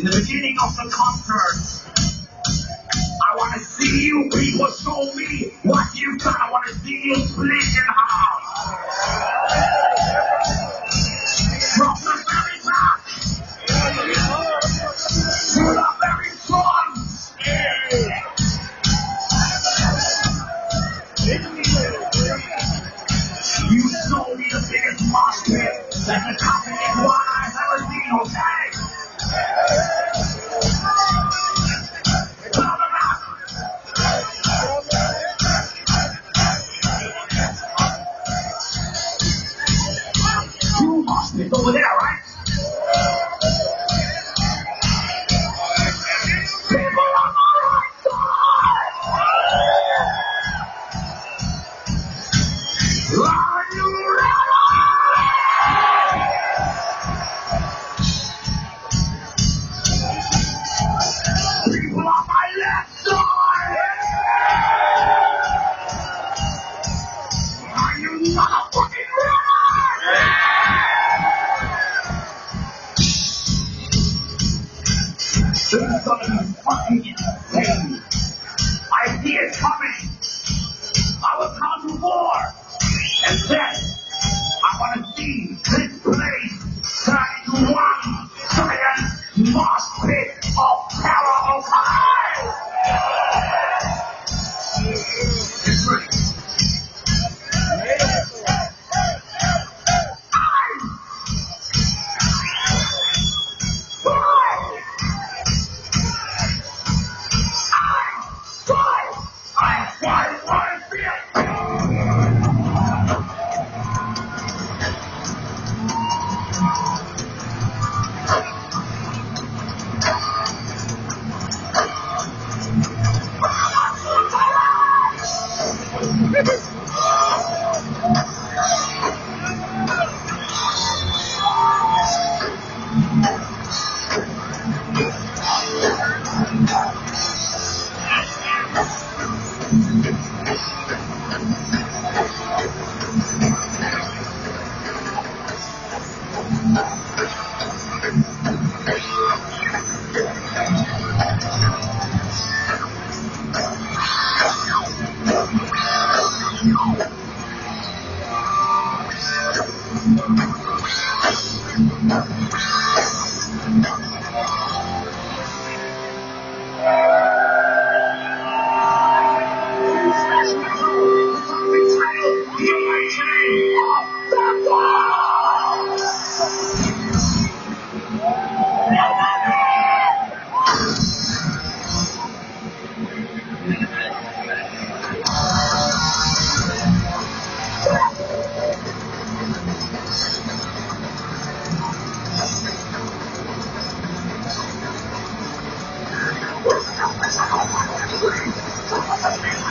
In the beginning of the concert, I want to see you people show me what you've got. I want to see you splitting house. From the very back to the very front. You show me the biggest mosh pit that the company has ever seen, okay? Two mosh pits over there, right? People on the right side! Are you ready? People on my left side! Are you motherfucking ready? This is gonna be fucking insane. I see it coming. I will count to 4. And then I want to see this place turn into one giant mosh pit of terror, okay? It's ready.